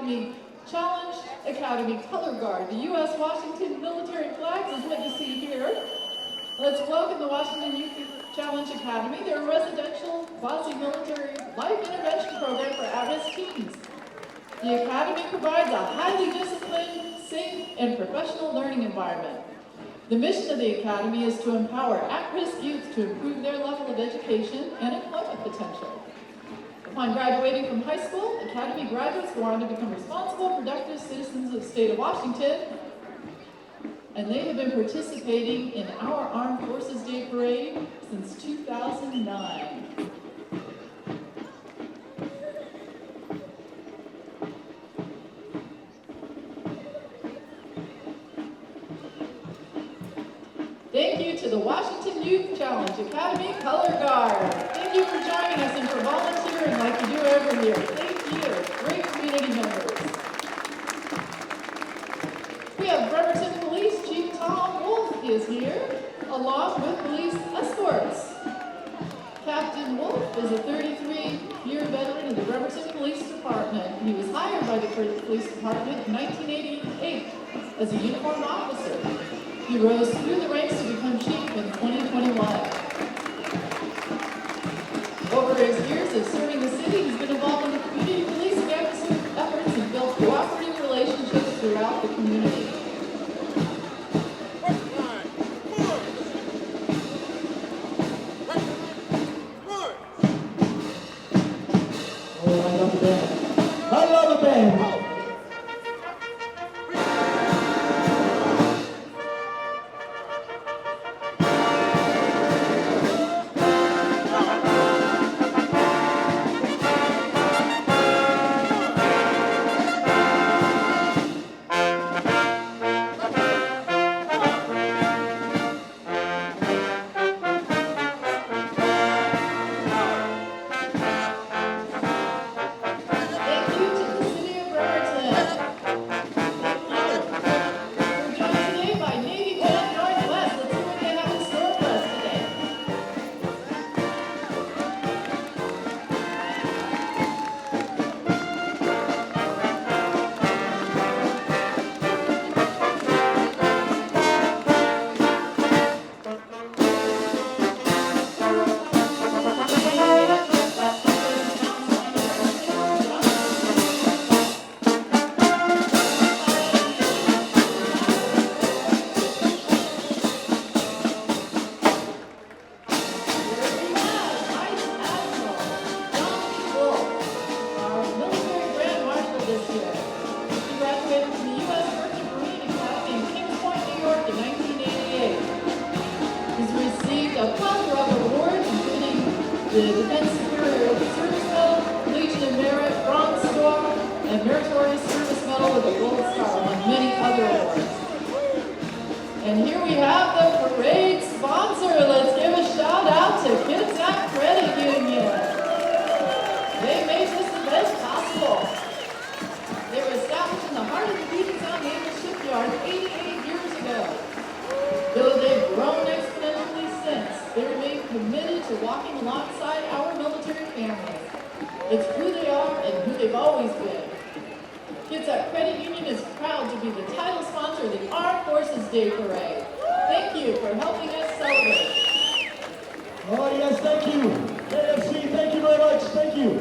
Academy Challenge Academy Color Guard. The U.S. Washington military flags is what you see here. Let's welcome the Washington Youth Challenge Academy. They're a residential, quasi-military life intervention program for at-risk teens. The Academy provides a highly disciplined, safe, and professional learning environment. The mission of the Academy is to empower at-risk youth to improve their level of education and employment potential. Upon graduating from high school, Academy graduates go on to become responsible, productive citizens of the state of Washington, and they have been participating in our Armed Forces Day Parade since 2009. Thank you to the Washington Youth Challenge Academy Color Guard. Thank you for joining us and for volunteering like you do every year. Thank you. Great community members. We have Bremerton Police Chief Tom Wolf is here, along with police escorts. Captain Wolf is a 33-year veteran of the Bremerton Police Department. He was hired by the Police Department in 1988 as a uniformed officer. He rose through the ranks to become chief in 2021. Over his years of serving the city, he's been involved in the community policing efforts and built cooperative relationships throughout the community. Oh, I love the band. I love the band. The Defense Superior Service Medal, Legion of Merit, Bronze Star, and Meritorious Service Medal with a Gold Star, among many other awards. And here we have the parade sponsor. Let's give a shout out to Kitsap Credit Union. They made this event possible. They were established in the heart of the Puget Sound Naval Shipyard 88 years ago. Though they've grown exponentially since, they remain committed to walking alongside our military families. It's who they are and who they've always been. Kitsap Credit Union is proud to be the title sponsor of the Armed Forces Day Parade. Thank you for helping us celebrate. Oh yes, thank you. AFC, thank you very much. Thank you.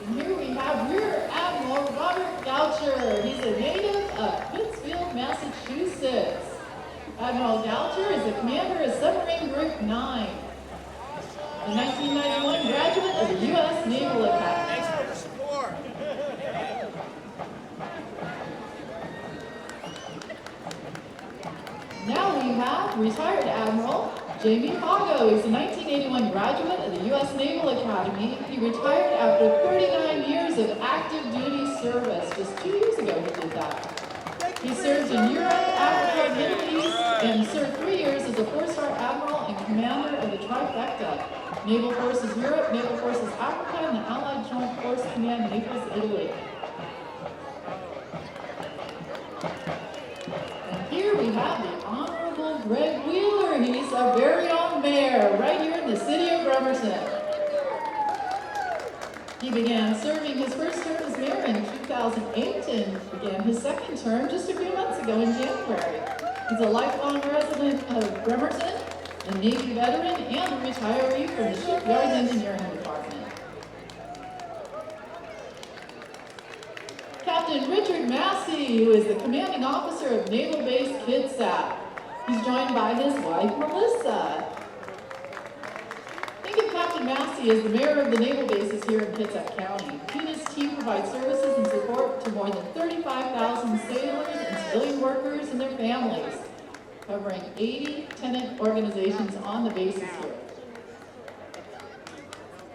And here we have Rear Admiral Robert Goucher. He's a native of Pittsfield, Massachusetts. Admiral Goucher is the commander of Submarine Group 9, a 1991 graduate of the U.S. Naval Academy. Thanks for the support. Now we have retired Admiral Jamie Hago. He's a 1981 graduate of the U.S. Naval Academy. He retired after 39 years of active duty service. Just 2 years ago he did that. He served in Europe, Africa, Middle East, and served 3 years as a 4-star admiral and commander of the Trifecta, Naval Forces Europe, Naval Forces Africa, and the Allied Joint Force Command, Naples, Italy. And here we have the Honorable Greg Wheeler. He's our very own mayor right here in the city of Bremerton. He began serving his first term as mayor in 2008 and began his second term just a few months ago in January. He's a lifelong resident of Bremerton, a Navy veteran, and a retiree from the Shipyards Engineering Department. Captain Richard Massey, who is the commanding officer of Naval Base Kitsap. He's joined by his wife, Melissa. Think of Captain Massey as the mayor of the naval bases here in Kitsap County. He and his team provide services and support to more than 35,000 sailors and civilian workers and their families, covering 80 tenant organizations on the bases here.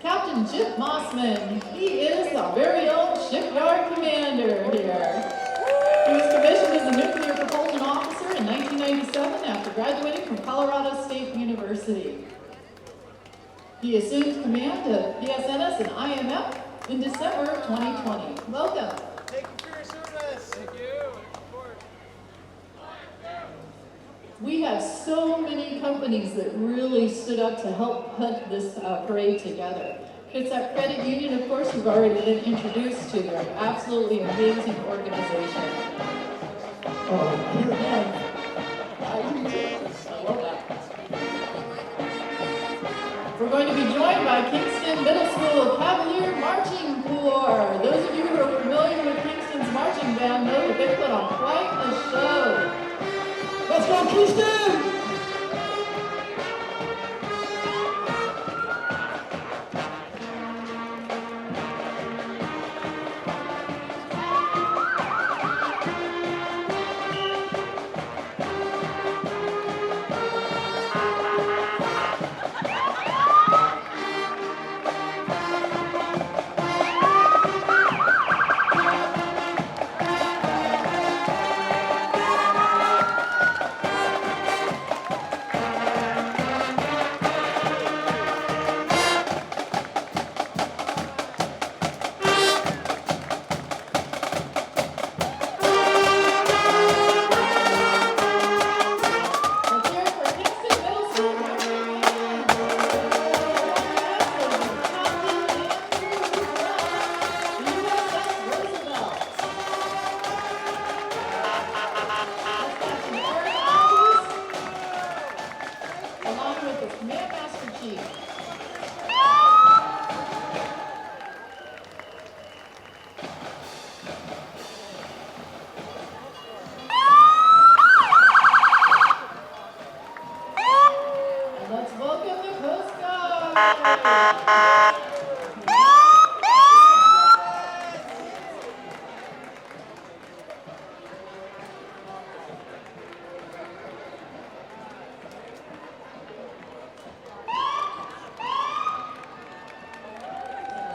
Captain Chip Mossman, he is the very own shipyard commander here. He was commissioned as a nuclear propulsion officer in 1997 after graduating from Colorado State University. He assumed command of PSNS and IMF in December of 2020. Welcome. Thank you for your service. Thank you. We have so many companies that really stood up to help put this parade together. Kitsap Credit Union, of course, we've already been introduced to. They're an absolutely amazing organization. Here again. I love that. We're going to be joined by Kingston Middle School Cavalier Marching Corps. Those of you who are familiar with Kingston's marching band know that they put on quite a show. Let's go, Kingston!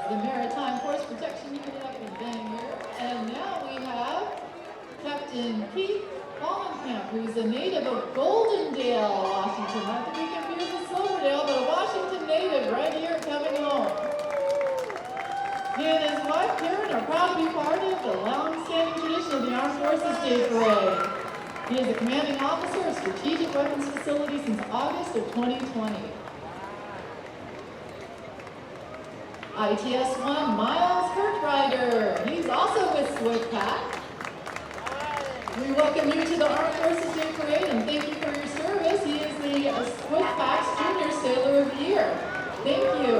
The Maritime Force Protection Unit up in Bangor. And now we have Captain Keith Wallenkamp, who's a native of Goldendale, Washington. Not to be confused with Silverdale, but a Washington native right here coming home. He and his wife Karen are proud to be part of the long-standing tradition of the Armed Forces Day Parade. He is a commanding officer of Strategic Weapons Facility since August of 2020. ITS-1 Miles Hertrider. He's also with SWIFPAC. We welcome you to the Armed Forces Day Parade and thank you for your service. He is the SWIFPAC's Junior Sailor of the Year. Thank you.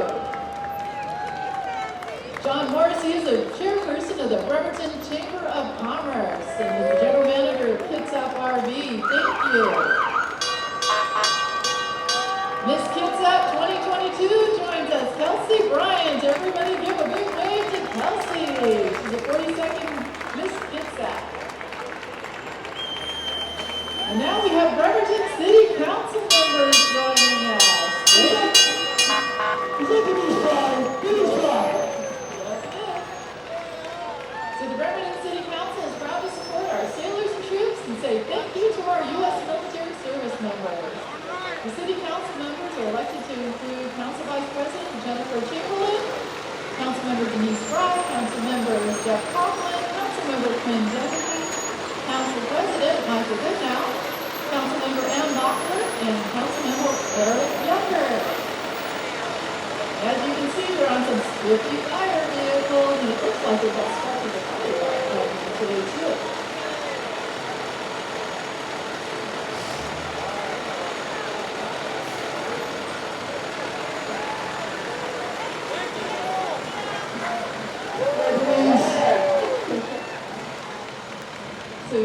John Morris, he is a chairperson of the Bremerton Chamber of Commerce and is the general manager of Kitsap RV. Thank you. Miss Kitsap 2022 joins us, Kelsey Bryant. Everybody give a big wave to Kelsey. She's a 42nd Miss Kitsap. And now we have Bremerton City Council members joining us. Look at this guy. This guy. So the Bremerton City Council is proud to support our sailors and troops and say thank you to our U.S. military service members. The City Council members are elected to include Council Vice President Jennifer Chamberlain, Councilmember Denise Fry, Councilmember Jeff Coughlin, Councilmember Quinn Jeffrey, Council President Michael Goodnow, Councilmember Ann Mockler, and Councilmember Eric Younger. As you can see, we're on some swifty fire, dude. So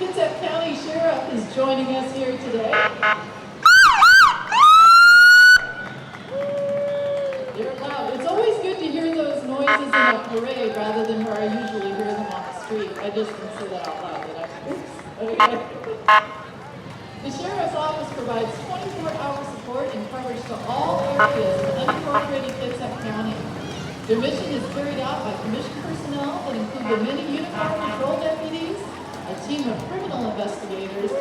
Kitsap County Sheriff is joining us here today. They're loud. It's always good to hear those noises in a parade rather than where I usually hear them on the street. I just didn't say that out loud, did I? Oops. Okay. The Sheriff's Office provides 24-hour support and coverage to all areas of unincorporated Kitsap County. Their mission is carried out by commissioned personnel that include the many uniformed patrol deputies, a team of criminal investigators,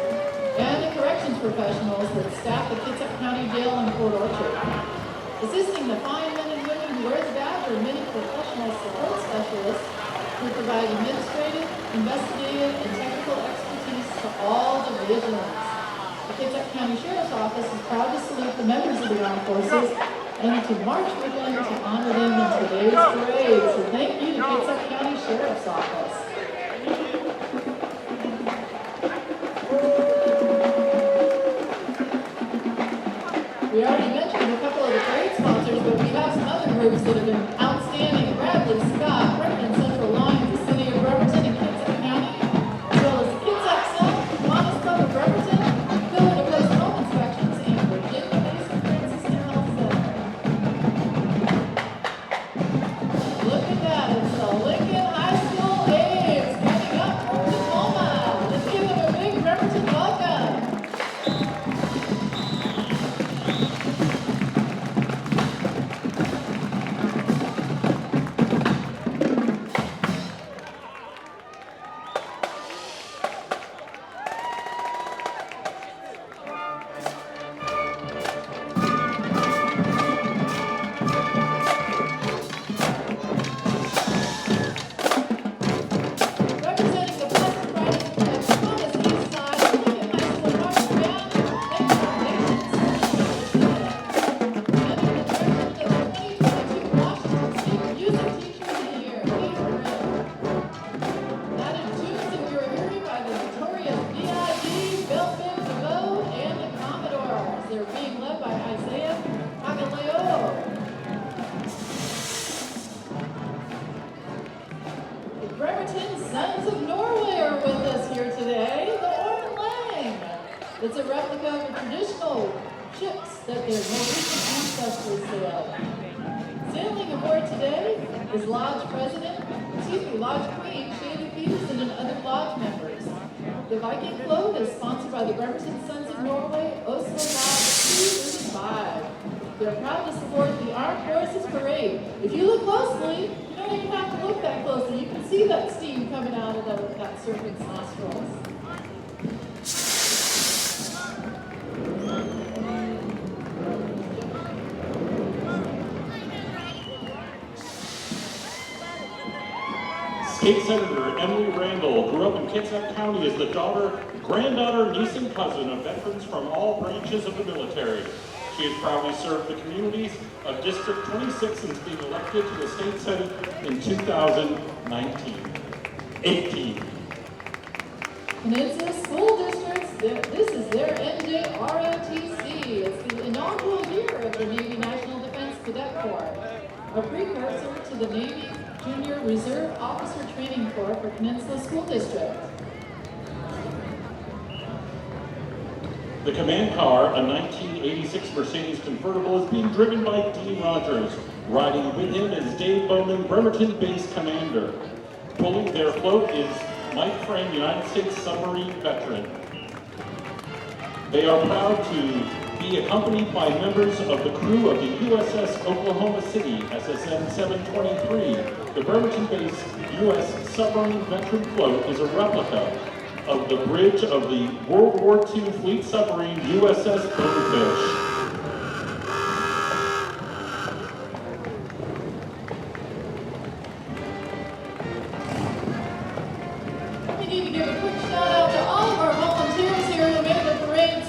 and the corrections professionals that staff the Kitsap County Jail in Port Orchard. Assisting the fine men and women who wear the badge are many professional support specialists who provide administrative, investigative, and technical expertise to all divisions. The Kitsap County Sheriff's Office is proud to salute the members of the armed forces and to march with them to honor them in today's parade. So thank you to Kitsap County Sheriff's Office. We already mentioned a couple of the parade sponsors, but we have some other groups that have been outstanding. Bradley, Scott, Bremerton Central Lines, the City of Bremerton and Kitsap County, as well as the Kitsap South, Kiwanis Club of Bremerton, Village of Post Home Inspections, and Virginia-based Franciscan Health Center. Look at that, it's the Lincoln High School A's coming up from Tacoma. Let's give them a big Bremerton welcome. Representing the Pleasant Riding of Tacoma's east side, the Lincoln High School Marching Band, thank our nation's under the direction of the 2022 Washington State Music Teacher of the Year, Peter Ritter. That in tunes that we were hearing by the notorious B.I.G., Belfin, DeVoe, and the Commodores. They're being led by Isaiah Pagaleo. The Bremerton Sons of Norway are with us here today. The Orman Lang. It's a replica of the traditional ships that their Norwegian ancestors sailed. Sailing aboard today is Lodge Lodge Queen Shady Peterson and other Lodge members. The Viking float is sponsored by the Bremerton Sons of Norway, Oslo Lodge 235. They're proud to support the Armed Forces Parade. If you look closely, you don't even have to look that closely. You can see that steam coming out of that serpent's nostrils. State Senator Emily Randall grew up in Kitsap County as the granddaughter, niece, and cousin of veterans from all branches of the military. She has proudly served the communities of District 26 since being elected to the State Senate in 2018. Peninsula School Districts, this is their NJROTC. It's the inaugural year of the Navy National Defense Cadet Corps, a precursor to the Navy Junior Reserve Officer Training Corps for Peninsula School District. The command car, a 1986 Mercedes convertible, is being driven by Dean Rogers. Riding with him is Dave Bowman, Bremerton Base Commander. Pulling their float is Mike Frame, United States Submarine veteran. They are proud to be accompanied by members of the crew of the USS Oklahoma City, SSN 723. The Bremerton-based U.S. Submarine veteran float is a replica of the bridge of the World War II fleet submarine USS Bonefish. We need to give a quick shout out to all of our volunteers here who made the parade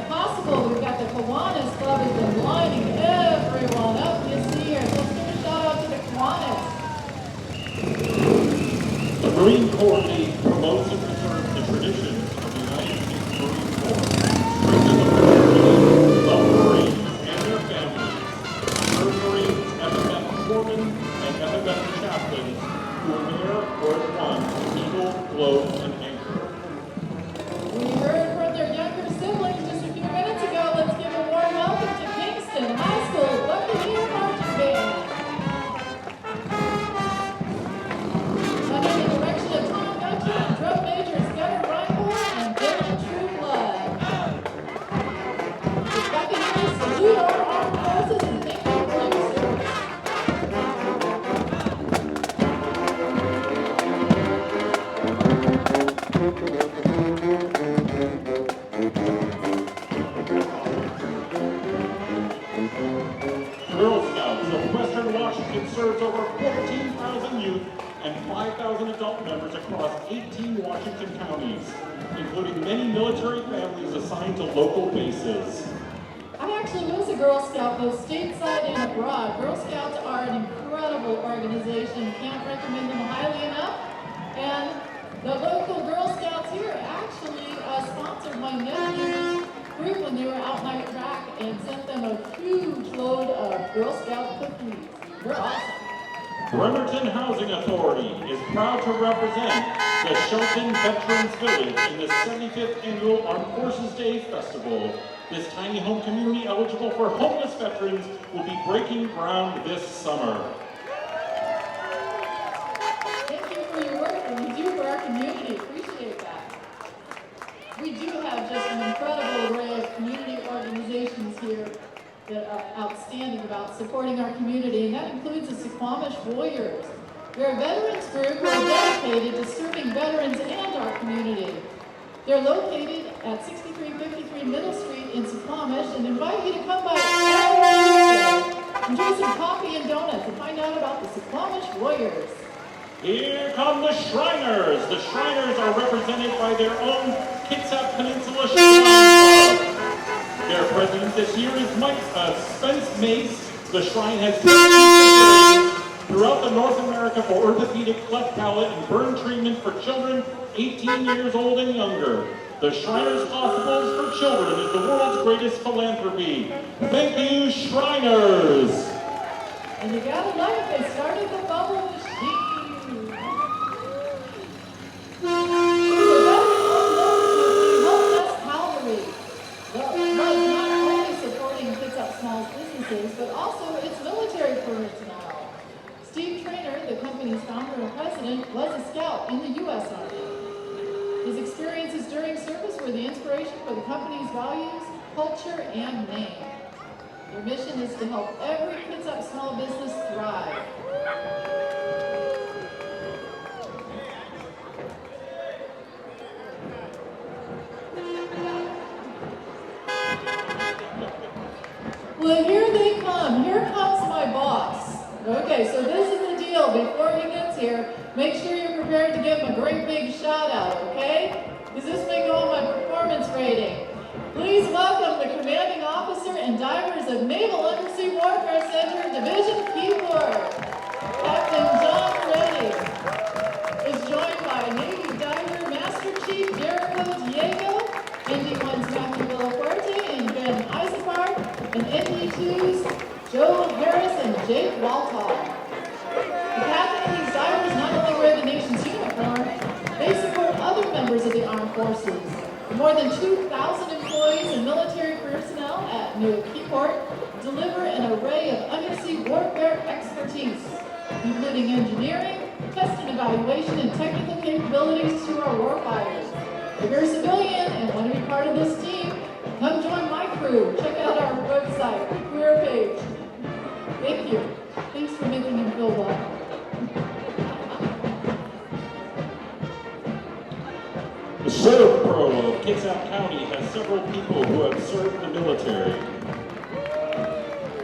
possible. We've got the Kiwanis Club has been lining everyone up you see here. So let's give a shout out to the Kiwanis. The Marine Corps Day promotes and preserves the traditions of the United States Marine Corps, strengthen the community of Marines and their families, serve Marines, FFF foremen, and FFF chaplains who wear or have won the Eagle, Globe, and Girl Scouts of Western Washington serves over 14,000 youth and 5,000 adult members across 18 Washington counties, including many military families assigned to local bases. I actually was a Girl Scout both stateside and abroad. Girl Scouts are an incredible organization. Can't recommend them highly enough. And the local Girl Scouts here actually sponsored my nephew's group when they were out in Iraq and sent them a huge load of Girl Scout cookies. They're awesome. Bremerton Housing Authority is proud to represent the Shelton Veterans Village in the 75th Annual Armed Forces Day Festival. This tiny home community eligible for homeless veterans will be breaking ground this summer. Thank you for your work and you do for our community. Appreciate that. We do have just an incredible array of community organizations here that are outstanding about supporting our community, and that includes the Suquamish Warriors. They're a veterans group who are dedicated to serving veterans and our community. They're located at 6353 Middle Street in Suquamish and invite you to come by every Tuesday. Enjoy some coffee and donuts and find out about the Suquamish Warriors. Here come the Shriners. The Shriners are represented by their own Kitsap Peninsula Shrine Club. Their president this year is Spence Mace. The Shrine has 15 facilities throughout the North America for orthopedic, cleft palate, and burn treatment for children 18 years old and younger. The Shriners Hospitals for Children is the world's greatest philanthropy. Thank you, Shriners! And you gotta love it, they started the bubble machine. The was not only supporting Kitsap small businesses, but also its military personnel. Steve Traynor, the company's founder and president, was a scout in the U.S. Army. His experiences during service were the inspiration for the company's values, culture, and name. Their mission is to help every Kitsap small business thrive. Well, here they come. Here comes my boss. Okay, so this is the deal. Before he gets here, make sure you're prepared to give him a great big shout out, okay? Because this may go on my performance rating. Please welcome the commanding officer and divers of Naval Undersea Warfare Center, Division P4, Captain John Reddy, is joined by Navy Diver Master Chief Jericho Diego, ND1's Matthew Villafuerte and Ben Isapar, and ND2's Joe Harris and Jake Waltall. The captain of these divers not only wear the nation's uniform, they support other members of the armed forces. More than 2,000 employees and military personnel at New Keyport deliver an array of undersea warfare expertise, including engineering, test and evaluation, and technical capabilities to our warfighters. If you're a civilian and want to be part of this team, come join my crew. Check out our website, career page. Thank you. Thanks for making him feel welcome. The Sheriff Pro of Kitsap County has several people who have served the military.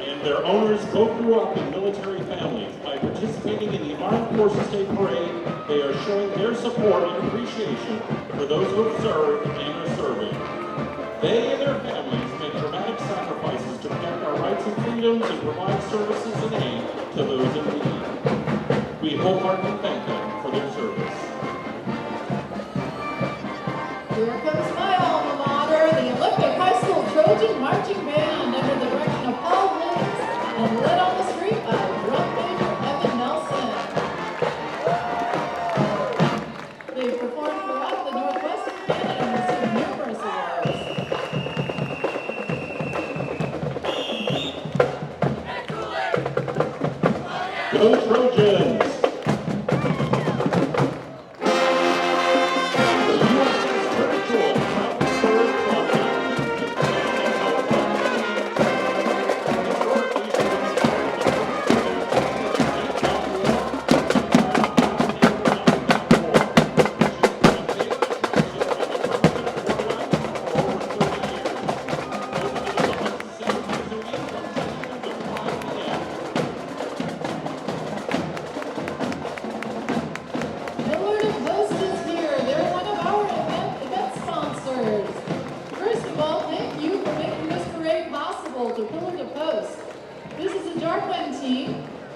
And their owners both grew up in military families. By participating in the Armed Forces Day Parade, they are showing their support and appreciation for those who have served and are serving. They and their families make dramatic sacrifices to protect our rights and freedoms and provide services and aid to those in need. We wholeheartedly thank them for their service. Here comes my alma mater, the Olympic High School Trojan Marching Band under the direction of Paul Williams and led on the street by drum major Evan Nelson. They've performed throughout the Northwestern Canada and received numerous awards. Go Trojans!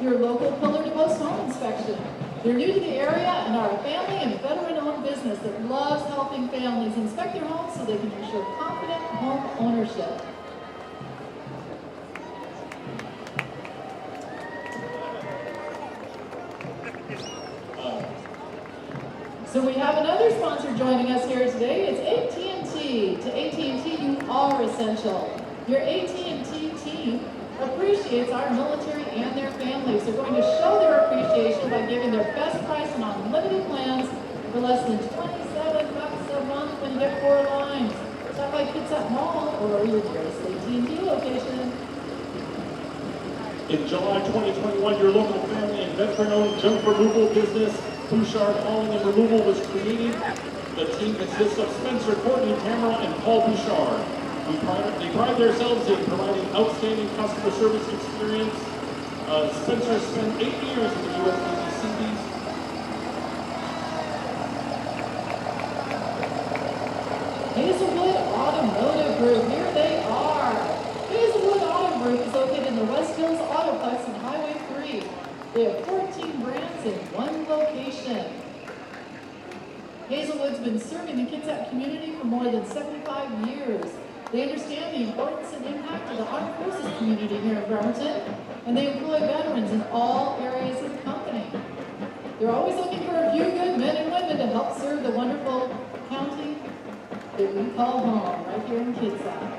your local pillar-to-post home inspection. They're new to the area and are a family and veteran-owned business that loves helping families inspect their homes so they can ensure confident home ownership. So we have another sponsor joining us here today. It's AT&T. To AT&T, you are essential. Your AT&T team appreciates our military and their families. They're going to show their appreciation by giving their best price on unlimited plans for less than $27 a month when you get 4 lines. Stop by Kitsap Mall or your nearest AT&T location. In July 2021, your local family and veteran-owned junk removal business, Bouchard Hauling and Removal, was created. The team consists of Spencer, Courtney, Tamara, and Paul Bouchard. They pride themselves in providing outstanding customer service experience. Spencer spent 8 years in the U.S. Navy Seabees. Hazelwood Automotive Group, here they are. Hazelwood Auto Group is located in the West Hills Autoplex on Highway 3. They have 14 brands in one location. Hazelwood's been serving the Kitsap community for more than 75 years. They understand the importance and impact of the armed forces community here in Bremerton, and they employ veterans in all areas of the company. They're always looking for a few good men and women to help serve the wonderful county that we call home, right here in Kitsap.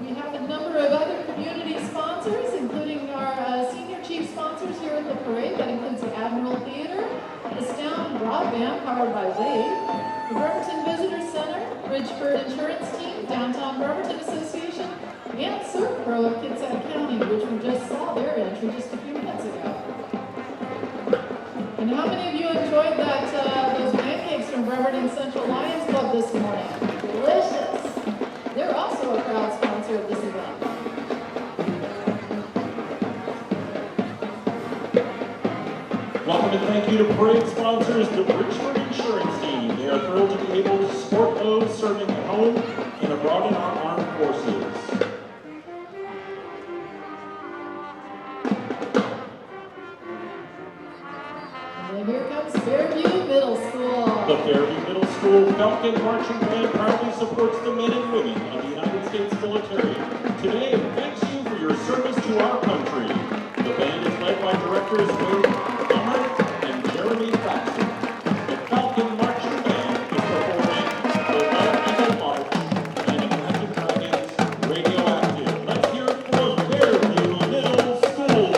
We have a number of other community sponsors, including our senior chief sponsors here at the parade. That includes the Admiral Theater, the Sound Broadband powered by Wade, the Bremerton Visitor Center, Bridgeford Insurance Team, Downtown Bremerton Association, and Surf Pro of Kitsap County, which we just saw their entry just a few minutes ago. And how many of you enjoyed those pancakes from Bremerton Central Lions Club this morning? Delicious! They're also a proud sponsor of this event. Welcome and thank you to parade sponsors, the Bridgeford Insurance Team. They are thrilled to be able to support those serving at home and abroad in our armed forces. And here comes Fairview Middle School. The Fairview Middle School Falcon Marching Band proudly supports the men and women of the United States military. Today, thanks you for your service to our country. The band is led by directors Wade and Jeremy Faxon. The Falcon Marching Band is performing the Red Eagle March and Imagine Dragons Radioactive. Let's hear it for Fairview Middle School.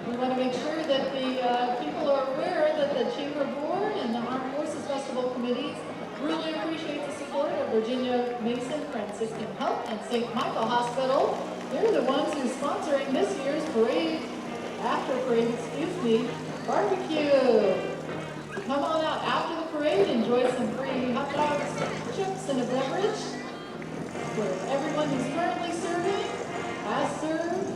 We want to make sure that the people are aware that the Chamber Board and the Armed Forces Festival Committees really appreciate the support of Virginia Mason Franciscan Health and St. Michael Hospital. They're the ones who's sponsoring this year's parade, barbecue. Come on out after the parade, enjoy some free hot dogs, chips, and a beverage for everyone who's currently serving. has served.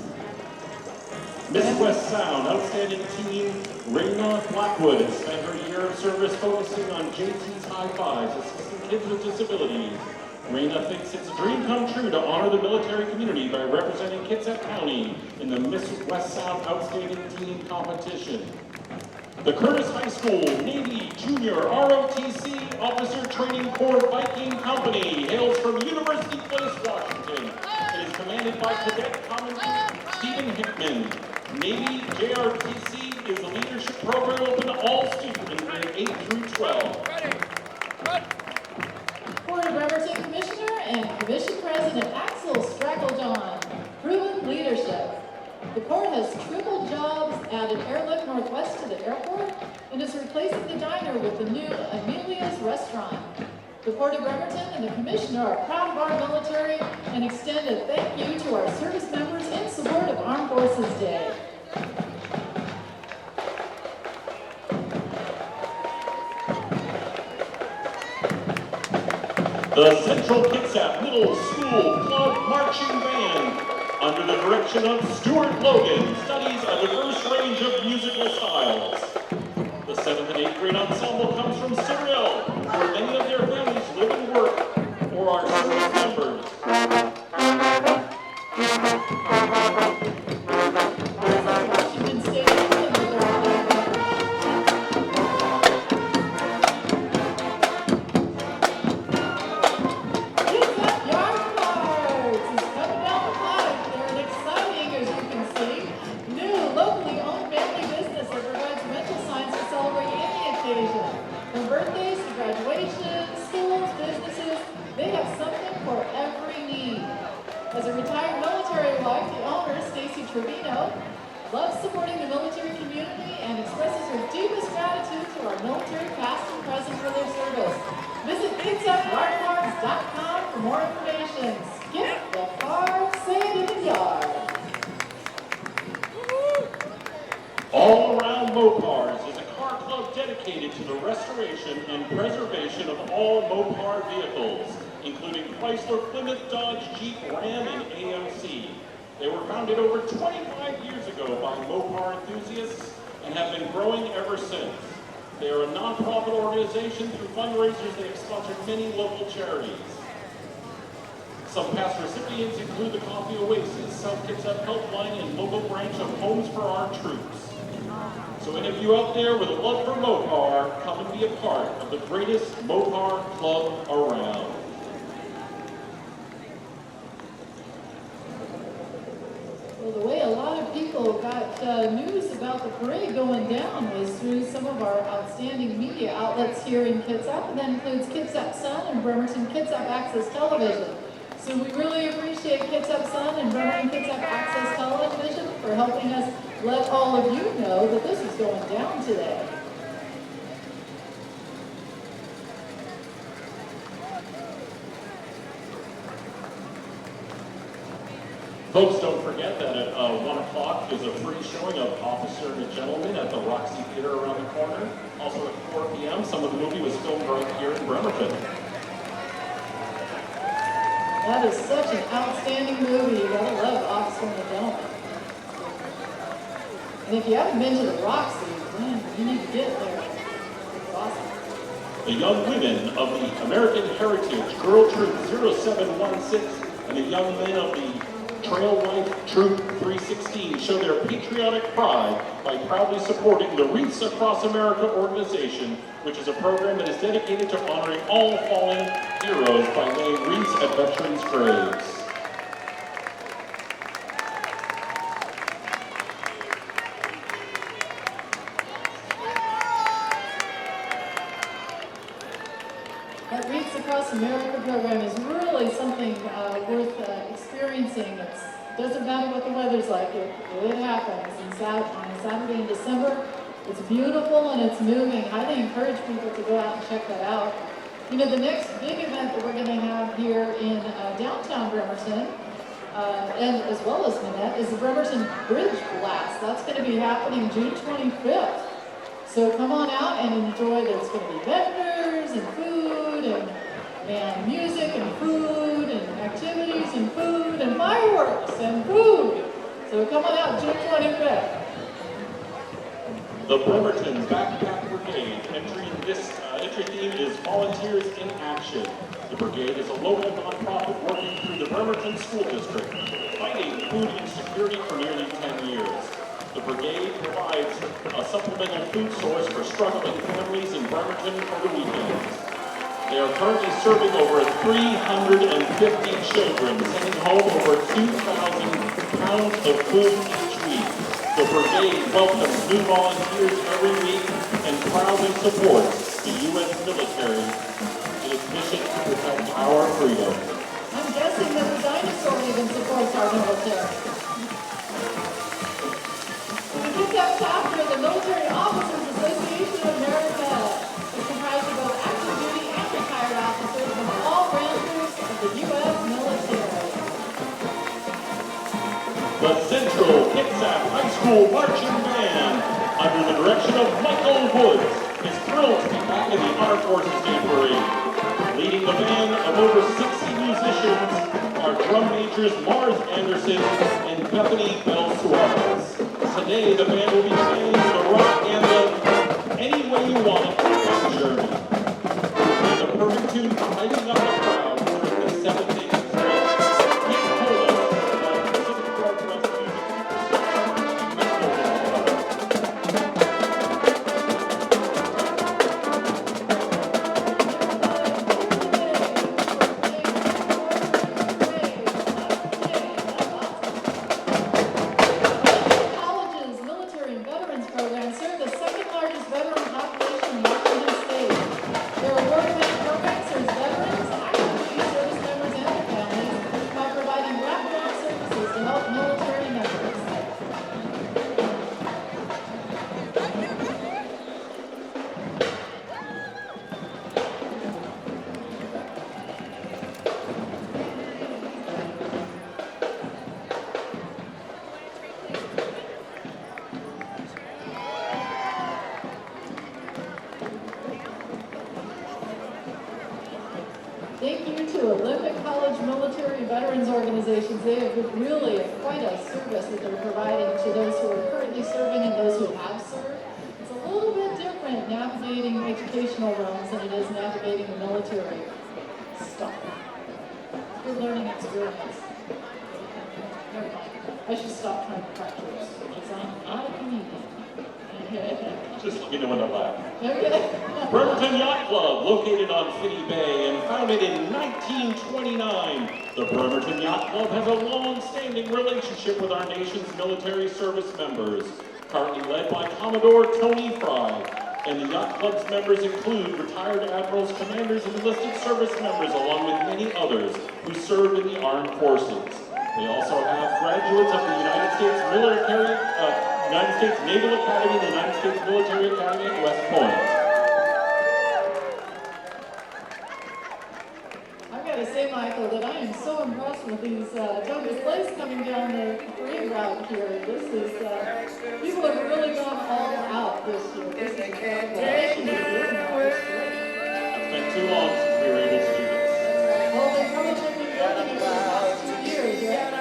Miss West Sound, outstanding teen, Raina Blackwood has spent her year of service focusing on JT's High Fives, assisting kids with disabilities. Raina thinks it's a dream come true to honor the military community by representing Kitsap County in the Miss West Sound Outstanding Teen Competition. The Curtis High School Navy Junior ROTC Officer Training Corps Viking Company hails from University Place, Washington. It is commanded by Cadet Commandant Stephen Hickman. Navy JRTC is a leadership program open to all students in grade 8 through 12. Port of Bremerton Commissioner and Commission President Axel Stracklejohn, proven leadership. The Port has triple jobs, added Airlift Northwest to the airport, and is replacing the diner with the new Amelia's Restaurant. The Port of Bremerton and the Commissioner are proud of our military and extend a thank you to our service members in support of Armed Forces Day. The Central Kitsap Middle School Club Marching Band, under the direction of Stuart Logan, studies a diverse range of musical styles. The 7th and 8th grade ensemble comes from Surrey, where many of their families live and work, or are service members. Washington State England with their Kitsap Yard Cards is coming down the pike. They're exciting, as you can see. New, locally owned family business that provides rental signs to celebrate any occasion. From birthdays to graduation, schools, businesses, they have something for every need. As a retired military wife, the owner, Stacy Trevino, loves supporting the military community and expresses her deepest gratitude to our military past and present for their service. Visit KitsapYardCards.com for more information. Skip the card, save in the yard. All Around Mopars is a car club dedicated to the restoration and preservation of all Mopar vehicles, including Chrysler, Plymouth, Dodge, Jeep, Ram, and AMC. They were founded over 25 years ago by Mopar enthusiasts and have been growing ever since. They are a nonprofit organization. Through fundraisers, they have sponsored many local charities. Some past recipients include the Coffee Oasis, South Kitsap Helpline, and local branch of Homes for Our Troops. So any of you out there with a love for Mopar, come and be a part of the greatest Mopar club around. Well, the way a lot of people got news about the parade going down was through some of our outstanding media outlets here in Kitsap, and that includes Kitsap Sun and Bremerton-Kitsap Access Television. So we really appreciate Kitsap Sun and Bremerton-Kitsap Access Television for helping us let all of you know that this was going down today. Folks, don't forget that at 1 o'clock is a free showing of Officer and a Gentleman at the Roxy Theater around the corner. Also at 4 p.m., some of the movie was filmed right here in Bremerton. That is such an outstanding movie. You gotta love Officer and a Gentleman. And if you haven't been to the Roxy, man, you need to get there. It's awesome. The young women of the American Heritage Girl Troop 0716 and the young men of the Trail Life Troop 316 show their patriotic pride by proudly supporting the Wreaths Across America organization, which is a program that is dedicated to honoring all fallen heroes by laying wreaths at veterans' graves. That Wreaths Across America program is really something worth experiencing. It doesn't matter what the weather's like, it happens. On a Saturday in December, it's beautiful and it's moving. I highly encourage people to go out and check that out. You know, the next big event that we're going to have here in downtown Bremerton, and as well as Manette, is the Bremerton Bridge Blast. That's going to be happening June 25th. So come on out and enjoy. There's going to be vendors and food and and music and food and activities and food and fireworks and food. So come on out June 25th. The Bremerton Backpack Brigade entry theme is Volunteers in Action. The brigade is a local nonprofit working through the Bremerton School District, fighting food insecurity for nearly 10 years. The brigade provides a supplemental food source for struggling families in Bremerton for the weekends. They are currently serving over 350 children, sending home over 2,000 pounds of food each week. The brigade welcomes new volunteers every week and proudly supports the U.S. military in its mission to protect our freedom. I'm guessing that the dinosaur even supports our military. The Kitsap chapter of the Military Officers Association of America is comprised of both active duty and retired officers from all branches of the U.S. military. The Central Kitsap High School Marching Band, under the direction of Michael Woods, is thrilled to be back in the Armed Forces Day Parade. Leading the band of over 60 musicians are drum majors Mars Anderson and Bethany Bell Suarez. Today, the band will be playing the rock anthem, Any Way You Want It, by Journey. And the perfect tune for lighting up the crowd during the 7-day parade. Kate Polis of Pacific Northwest Music Colleges, military, and veterans programs serve the second largest veteran population in Washington State. Their award-winning program serves veterans, active duty service members, and their families by providing wraparound services to help military members. Thank you to Olympic College Military Veterans Organizations. They have been really quite a service that they're providing to those who are currently serving and those who have served. It's a little bit different navigating educational realms than it is navigating the military stuff. It's a good learning experience. Never mind. I should stop trying to crack jokes because I'm not a comedian. Just let me know when to laugh. Okay. Bremerton Yacht Club, located on Finney Bay and founded in 1929. The Bremerton Yacht Club has a long-standing relationship with our nation's military service members, currently led by Commodore Tony Fry. And the Yacht Club's members include retired admirals, commanders, and enlisted service members, along with many others who served in the armed forces. They also have graduates of the United States Naval Academy, the United States Military Academy at West Point. I've got to say, Michael, that I am so impressed with these drum displays coming down the parade route here. This is, people have really gone all out this year. This is incredible. I should be doing that. It's great. It's been too long since we were able to do this. Well, they've probably been building it for the past 2 years, right?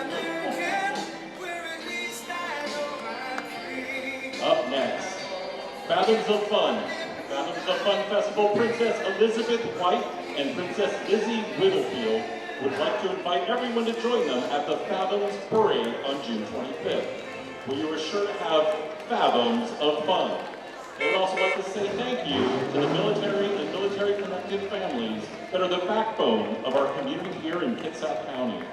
Up next, Fathoms of Fun. Fathoms of Fun Festival Princess Elizabeth White and Princess Lizzie Whittlefield would like to invite everyone to join them at the Fathoms Parade on June 25th, where you are sure to have Fathoms of Fun. They would also like to say thank you to the military and military-connected families that are the backbone of our community here in Kitsap County.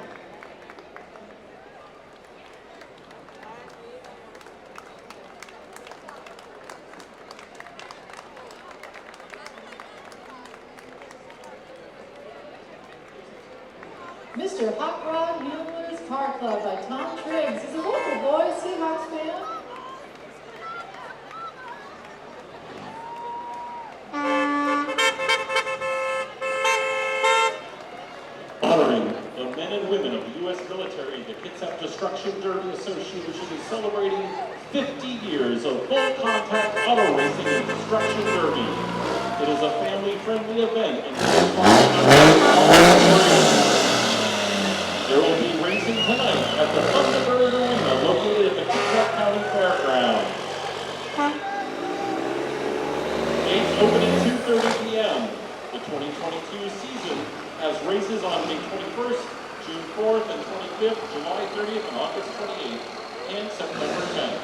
Mr. Hot Rod Mueller's Car Club by Tom Triggs is a local boys Seahawks fan. Honoring the men and women of the U.S. military, the Kitsap Destruction Derby Association is celebrating 50 years of full-contact auto racing and destruction derby. It is a family-friendly event and there will be racing tonight at the Submarine Arena located at the Kitsap County Fairgrounds. Gates open at 2:30 p.m. The 2022 season has races on May 21st, June 4th and 25th, July 30th and August 28th, and September 10th.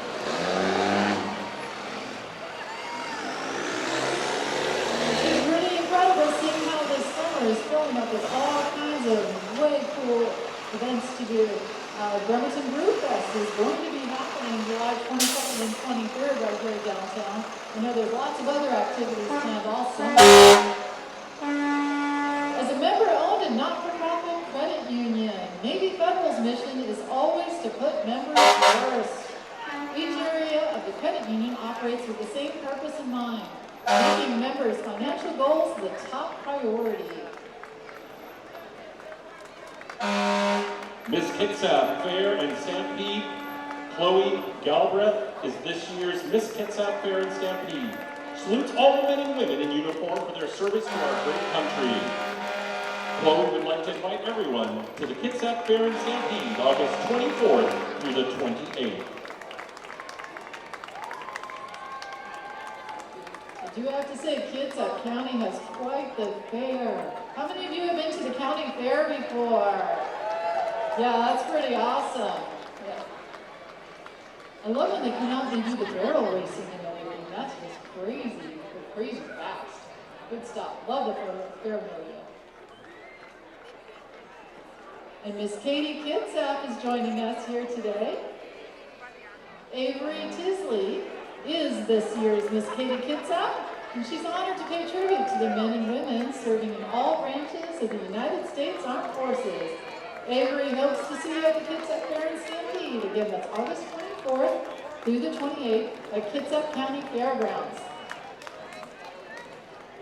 It's really incredible seeing how this summer is filling up with all kinds of way cool events to do. Bremerton Brew Fest is going to be happening July 22nd and 23rd right here downtown. I know there's lots of other activities planned all summer. As a member-owned and not-for-profit credit union, Navy Federal's mission is always to put members first. Each area of the credit union operates with the same purpose in mind, making members' financial goals the top priority. Miss Kitsap Fair and Stampede, Chloe Galbraith, is this year's Miss Kitsap Fair and Stampede. Salutes all the men and women in uniform for their service to our great country. Chloe would like to invite everyone to the Kitsap Fair and Stampede, August 24th through the 28th. I do have to say, Kitsap County has quite the fair. How many of you have been to the county fair before? Yeah, that's pretty awesome. Yeah. I love when they come out and they do the barrel racing and everything. That's just crazy. They're crazy fast. Good stuff. Love the fair. And Miss Katie Kitsap is joining us here today. Avery Tisley is this year's Miss Katie Kitsap, and she's honored to pay tribute to the men and women serving in all branches of the United States Armed Forces. Avery hopes to see you at the Kitsap Fair and Stampede. Again, that's August 24th through the 28th at Kitsap County Fairgrounds.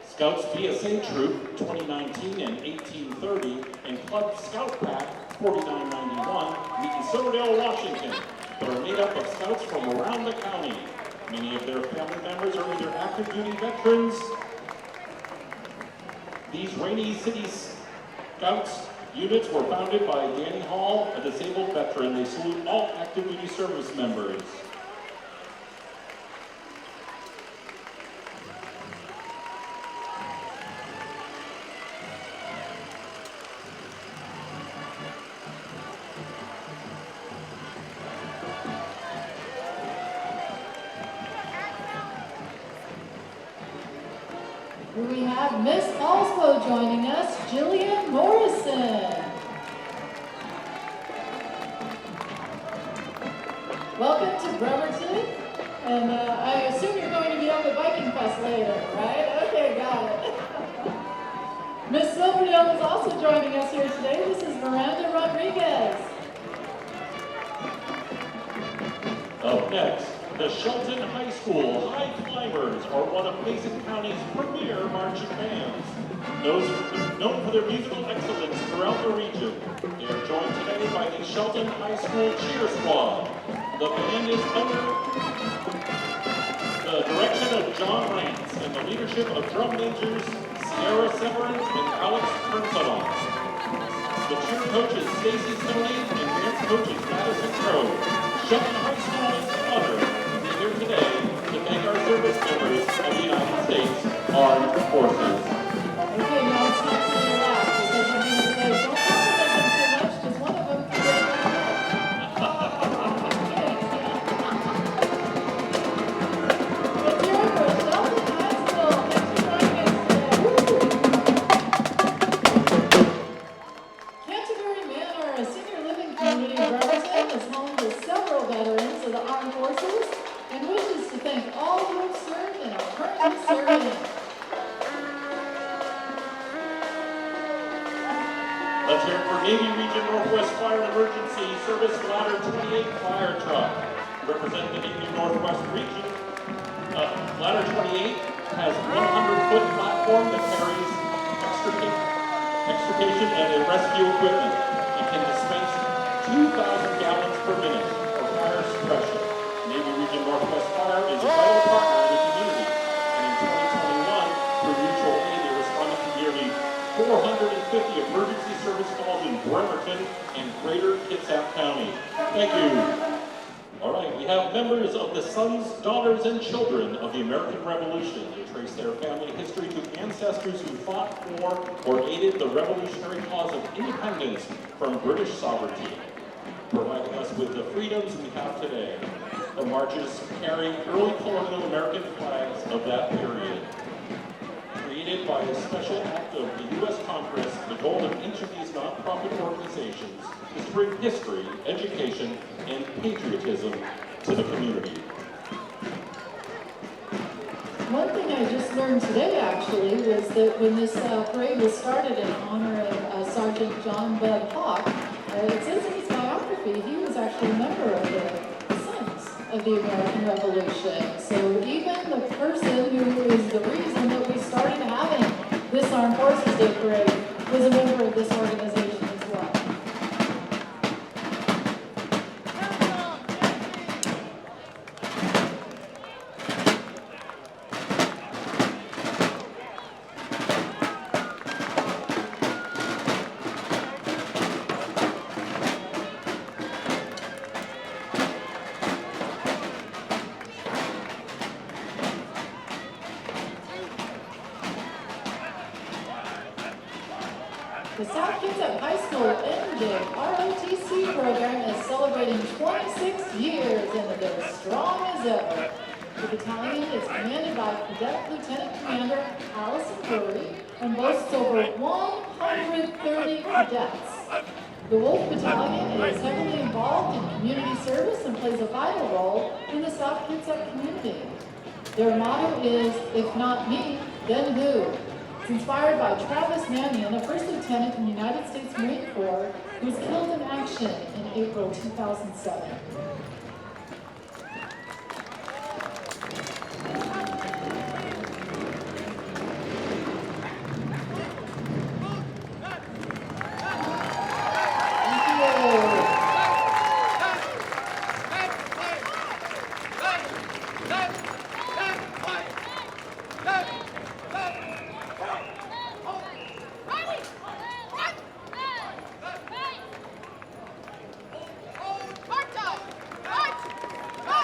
Scouts BSA Troop 2019 and 1830 and Club Scout Pack 4991 meet in Silverdale, Washington, but are made up of scouts from around the county. Many of their family members are either active duty veterans. These Rainy City Scouts units were founded by Danny Hall, a disabled veteran. They salute all active duty service members. We have Miss Allspo joining us, Jillian Morrison. Welcome to Bremerton, and I assume you're going to be up at Viking Fest later, right? Okay, got it. Miss Silverdale is also joining us here today. This is Miranda Rodriguez. Up next, the Shelton High School High Climbers are one of Mason County's premier marching bands. Known for their musical excellence throughout the region, they are joined today by the Shelton High School Cheer Squad. The band is under the direction of John Rance and the leadership of drum majors Sierra Severance and Alex Turnsadoff. The cheer coach is Stacy Stoney and dance coach is Madison Crow. Shelton High School is honored here today to thank our service members of the United States Armed Forces. Okay, now it's time for your laugh, because I'm going to say, don't compliment them too much, because one of them can get it right. Let's hear it for Shelton High School. Thanks for joining us today. Canterbury Manor, a senior living community in Bremerton, is home to several veterans of the Armed Forces and wishes to thank all who have served and are currently serving. Let's hear it for Navy Region Northwest Fire Emergency Service Ladder 28 fire truck. Representing the Navy Northwest Region, Ladder 28 has 100-foot platform that carries extrication and rescue equipment. It can dispense 2,000 gallons per minute for fire suppression. Navy Region Northwest Fire is a vital partner in the community, and in 2021, through sons, daughters, and children of the American Revolution. They trace their family history to ancestors who fought for or aided the revolutionary cause of independence from British sovereignty, providing us with the freedoms we have today. The marches carry early colonial American flags of that period. Created by a special act of the U.S. Congress, the goal of each of these nonprofit organizations is to bring history, education, and patriotism to the community. One thing I just learned today, actually, was that when this parade was started in honor of Sergeant John Bud Hawk, it says in his biography he was actually a member of the Sons of the American Revolution. So even the person who is the reason that we started having this Armed Forces Day parade was a member of this organization as well. The South Kitsap High School NJROTC program is celebrating 26 years and they're strong as ever. The battalion is commanded by Cadet Lieutenant Commander Allison Curry and boasts over 130 cadets. The Wolf Battalion is heavily involved in community service and plays a vital role in the South Kitsap community. Their motto is, if not me, then who? It's inspired by Travis Mannion, a first lieutenant in the United States Marine Corps who was killed in action in April 2007.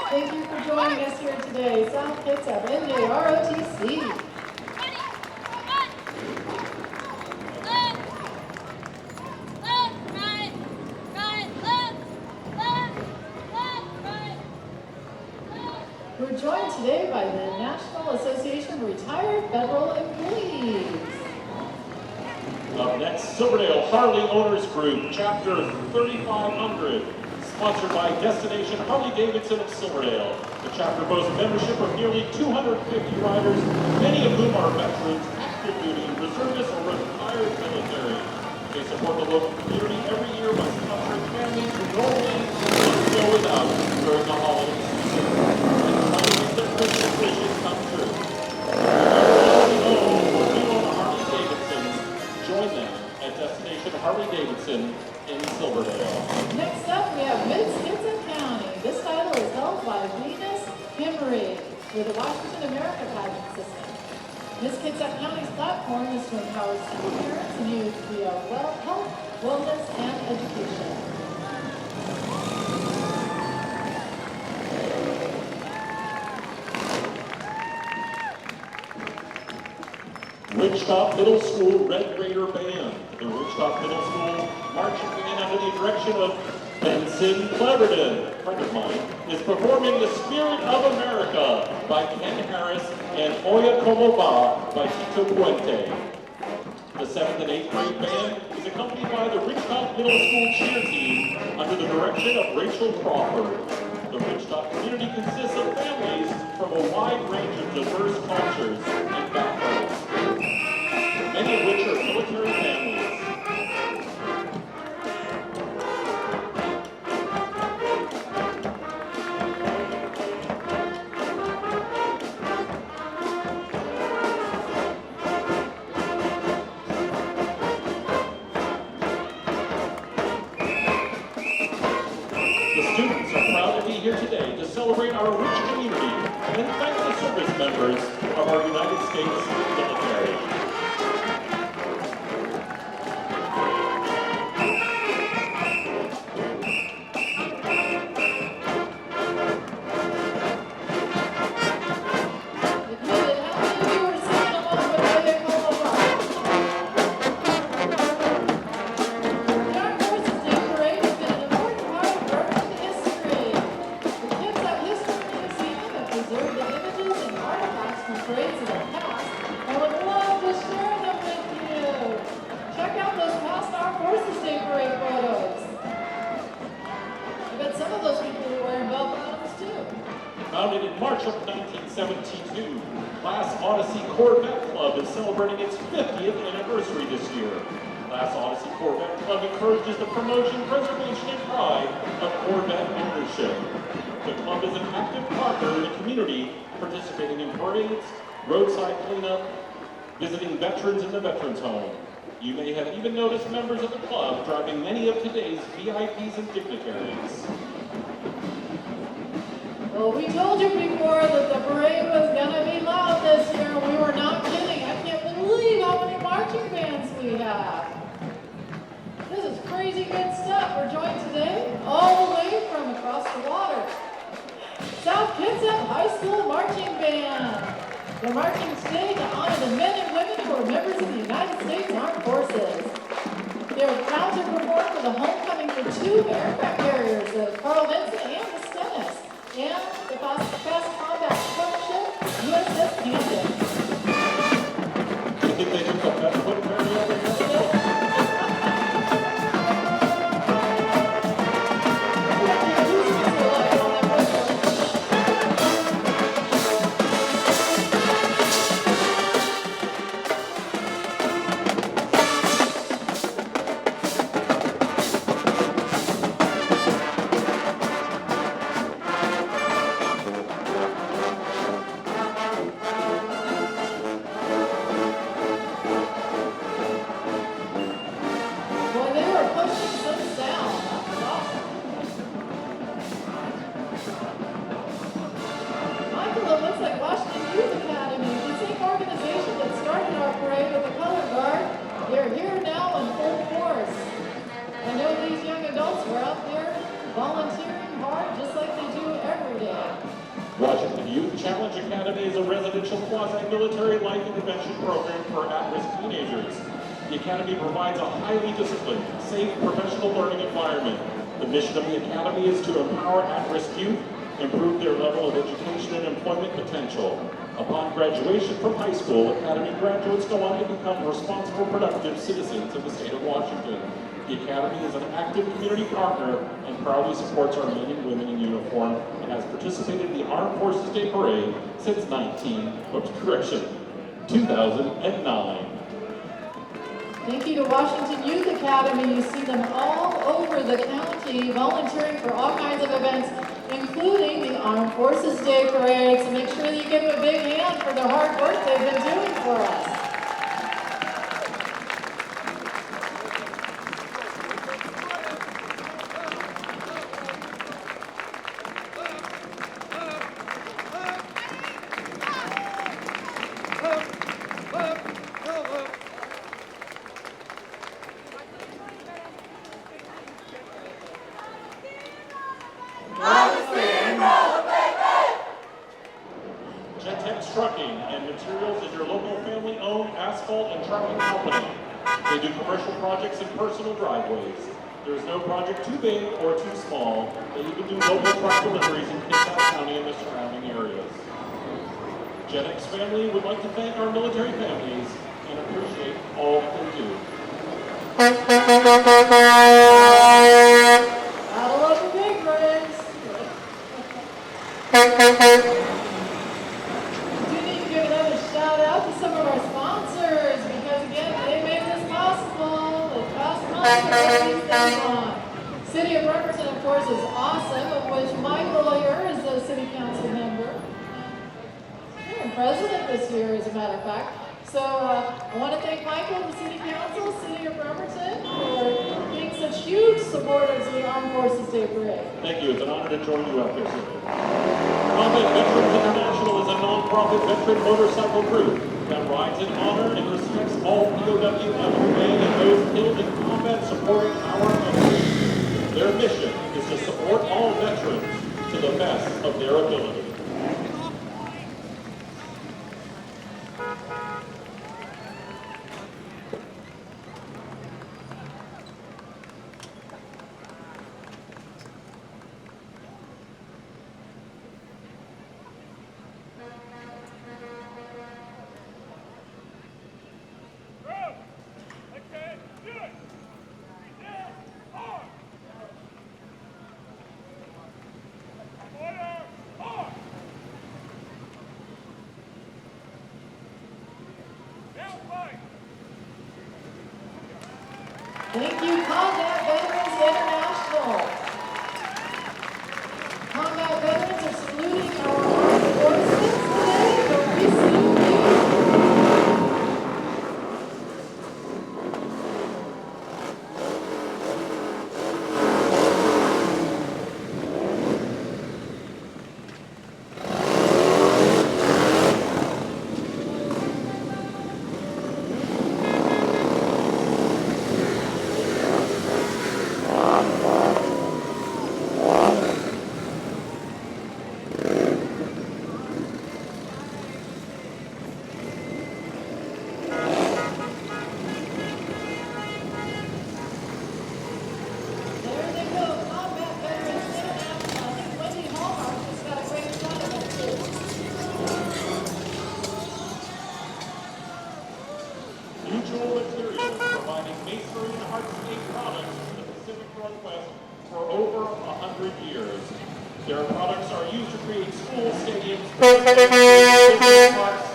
Thank you for joining us here today. South Kitsap NJROTC. We're joined today by the National Association of Retired Federal Employees. Up next, Silverdale Harley Owners Group, Chapter 3500. Sponsored by Destination Harley-Davidson of Silverdale. The chapter boasts membership of nearly 250 riders, many of whom are veterans, active duty, reservists, or retired military. They support the local community every year by sponsoring families who normally would go without during the holiday season and trying to make their Christmas wishes come true. Harley-Davidsons, join them at Destination Harley-Davidson in Silverdale. Next up, we have Mid-Kitsap County. This title is held by Venus Hemorrhage with the Washington America pageant system. Mid-Kitsap County's platform is to empower single parents and youth via health, wellness, and education. Ridgetop Middle School Red Raider Band. The Ridgetop Middle School marching band under the direction of Benson Cleverton, a friend of mine, is performing The Spirit of America by Ken Harris and Oya Como Va by Tito Puente. The 7th and 8th grade band is accompanied by the Ridgetop Middle School cheer team under the direction of Rachel Crawford. The Ridgetop community consists of families from a wide range of diverse cultures and backgrounds, many of which are military families. The students are proud to be here today to celebrate our rich community and thank the service members of our United States military. 2. Class Odyssey Corvette Club is celebrating its 50th anniversary this year. Class Odyssey Corvette Club encourages the promotion, preservation, and pride of Corvette ownership. The club is an active partner in the community, participating in parades, roadside cleanup, visiting veterans in the Veterans Home. You may have even noticed members of the club driving many of today's VIPs and dignitaries. Well, we told you before that the parade was going to be loud this year, and we were not kidding. I can't believe how many marching bands we have. This is crazy good stuff. We're joined today all the way from across the water. South Kitsap High School Marching Band. They're marching today to honor the men and women who are members of the United States Armed Forces. They're proud to perform for the homecoming for 2 aircraft carriers, the Carl Vinson and the Stennis, and the fast combat ship USS Camden. Do you think they took a best foot carry over there? Washington Youth Challenge Academy is a residential quasi-military life intervention program for at-risk teenagers. The Academy provides a highly disciplined, safe, professional learning environment. The mission of the Academy is to empower at-risk youth, improve their level of education and employment potential. Upon graduation from high school, Academy graduates go on to become responsible, productive citizens of the state of Washington. The Academy is an active community partner and proudly supports our men and women in uniform and has participated in the Armed Forces Day Parade since 2009. Thank you to Washington Youth Academy. You see them all over the county volunteering for all kinds of events, including the Armed Forces Day Parade. So make sure that you give them a big hand for the hard work they've been doing for us. Trucking and Materials is your local family-owned asphalt and trucking company. They do commercial projects and personal driveways. There is no project too big or too small. They even do local truck deliveries in Kitsap County and the surrounding areas. GenX family would like to thank our military families and appreciate all that they do. Gotta love the big rigs. Shout out to some of our sponsors, because again, they made this possible. It costs money to put these things on. City of Bremerton, of course, is awesome, of which Michael here is a city council member. And president this year, as a matter of fact. So I want to thank Michael, the city council, City of Bremerton, for being such huge supporters of the Armed Forces Day Parade. Thank you. It's an honor to join you out there, City. Combat Veterans International is a non-profit veteran motorcycle group that rides in honor and respects all POW, MOA, and those killed in combat supporting our country. Their mission is to support all veterans to the best of their ability. Order! Thank you, Combat Veterans International. Combat veterans are saluting our armed forces today, so we salute you. There they go, Combat Veterans International. I think Wendy Hallmark just got a great shot of it too. Mutual Materials, providing masonry and hardscape products to the Pacific Northwest for over 100 years. Their products are used to create schools, stadiums, business parks,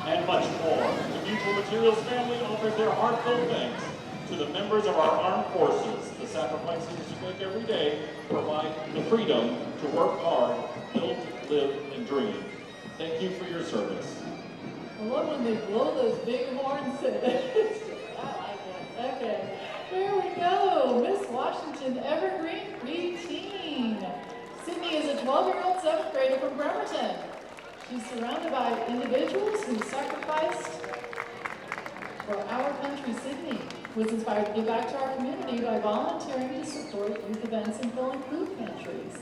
and much more. The Mutual Materials family offers their heartfelt thanks to the members of our armed forces. The sacrifices you make every day provide the freedom to work hard, build, live, and dream. Thank you for your service. I love when they blow those big horns. I like it. Okay, there we go. Miss Washington Evergreen preteen. Sydney is a 12-year-old 7th grader from Bremerton. She's surrounded by individuals who sacrificed for our country. Sydney was inspired to give back to our community by volunteering to support youth events and filling food pantries.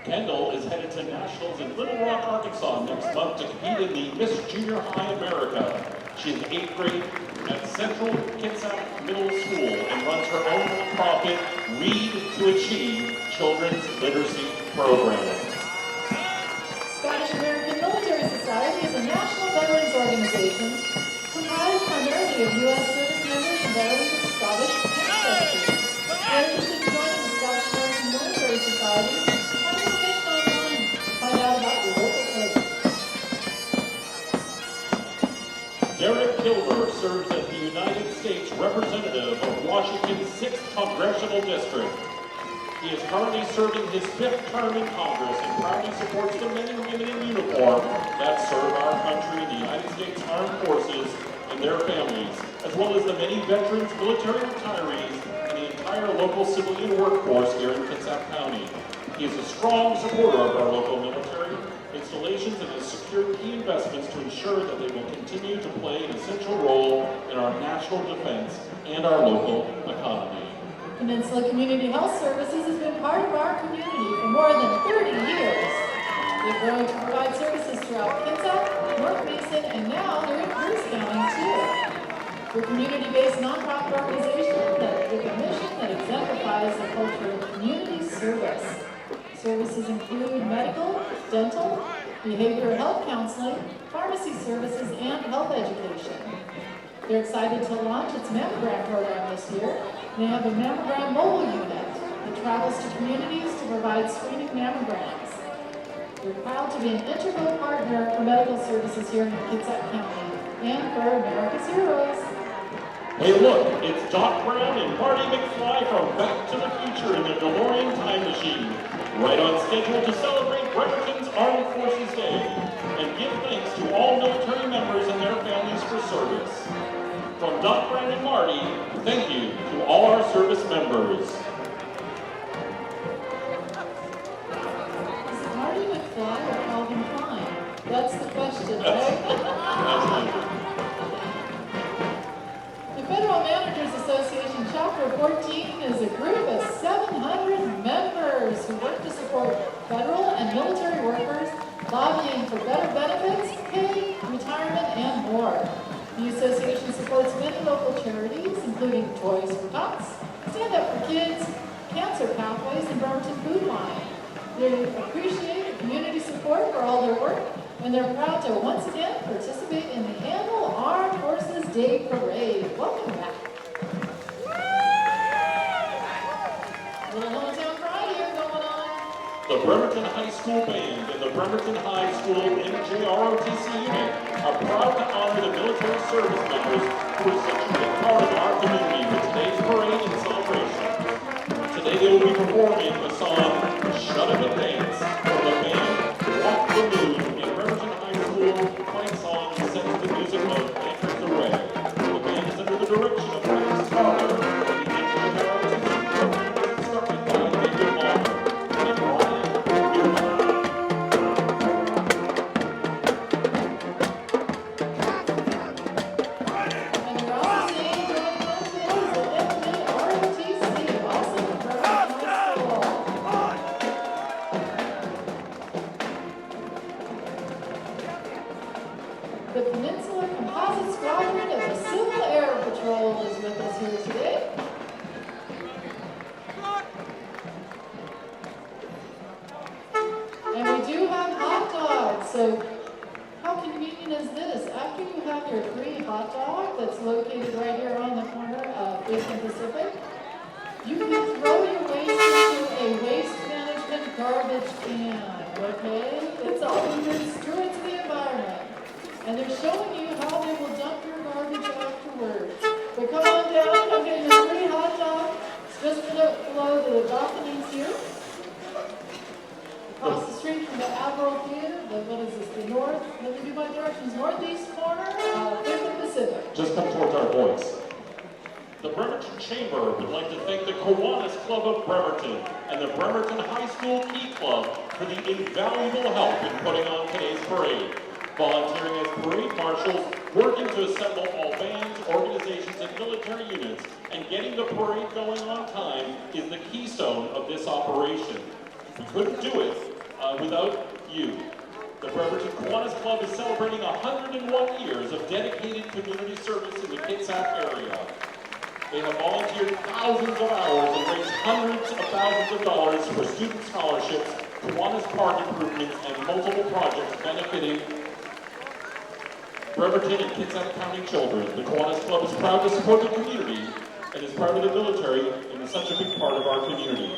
Kendall is headed to Nationals in Little Rock, Arkansas next month to compete in the Miss Junior High America. She's in 8th grade at Central Kitsap Middle School and runs her own nonprofit Read to Achieve children's literacy program. Scottish American Military Society is a national veterans organization comprised primarily of U.S. service members and veterans of Scottish ancestry. If you're interested in joining the Scottish American Military Society, find information online. Find out about your local place. Derek Kilmer serves as the United States Representative of Washington's 6th Congressional District. He is currently serving his 5th term in Congress and proudly supports the men and women in uniform that serve our country in the United States Armed Forces and their families, as well as the many veterans, military retirees, and the entire local civilian workforce here in Kitsap County. He is a strong supporter of our local military installations and has secured key investments to ensure that they will continue to play an essential role in our national defense and our local economy. Peninsula Community Health Services has been part of our community for more than 30 years. They've grown to provide services throughout Kitsap, North Mason, and now they're in Bruce County too. We're a community-based nonprofit organization with a mission that exemplifies the culture of community service. Services include medical, dental, behavioral health counseling, pharmacy services, and health education. They're excited to launch its mammogram program this year. They have a mammogram mobile unit that travels to communities to provide screening mammograms. We're proud to be an integral partner for medical services here in Kitsap County and for America's heroes. Hey look, it's Doc Brown and Marty McFly from Back to the Future in the DeLorean Time Machine. Right on schedule to celebrate Bremerton's Armed Forces Day and give thanks to all military members and their families for service. From Doc Brown and Marty, thank you to all our service members. Is it Marty McFly or Calvin Klein? That's the question, right? The Federal Managers Association Chapter 14 is a group of 700 members who work to support federal and military workers, lobbying for better benefits, pay, retirement, and more. The association supports many local charities, including Toys for Tots, Stand Up for Kids, Cancer Pathways, and Bremerton Food Line. They appreciate the community support for all their work, and they're proud to once again participate in the Annual Armed Forces Day Parade. Welcome back. Little hometown pride here going on. The Bremerton High School Band and the Bremerton High School NJROTC unit are proud to honor the military service members who are such a big part of our community for today's parade and celebration. Today they will be performing the song Shut Up and Dance from the band Walk the Moon, a Bremerton High School fight song set to the music of Anchors the Way. The band is under the direction of Mike's father, and the NJROTC program is instructed by Major Walker. The Peninsula Composite Squadron of the Civil Air Patrol is with us here today. And we do have hot dogs, so how convenient is this? After you have your free hot dog that's located right here on the corner of 5th and Pacific, you can throw your waste into a waste management garbage can, okay? It's all good stewards of the environment. And they're showing you how they will dump your garbage afterwards. But come on down, come get your free hot dog. It's just below the balconies here. Across the street from the Admiral Theater, what is this, the north, let me do my directions, northeast corner, 5th and Pacific. Just come towards our voice. The Bremerton Chamber would like to thank the Kiwanis Club of Bremerton and the Bremerton High School Key Club for the invaluable help in putting on today's parade. Volunteering as parade marshals, working to assemble all bands, organizations, and military units, and getting the parade going on time is the keystone of this operation. We couldn't do it without you. The Bremerton Kiwanis Club is celebrating 101 years of dedicated community service in the Kitsap area. They have volunteered thousands of hours and raised hundreds of thousands of dollars for student scholarships, Kiwanis Park improvements, and multiple projects benefiting Bremerton and Kitsap County children. The Kiwanis Club is proud to support the community and is proud of the military and is such a big part of our community.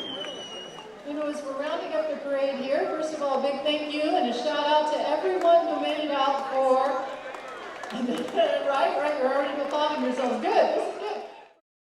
You know, as we're rounding up the parade here, first of all, a big thank you and a shout out to everyone who made it out for, right, you're already applauding yourselves. Good, this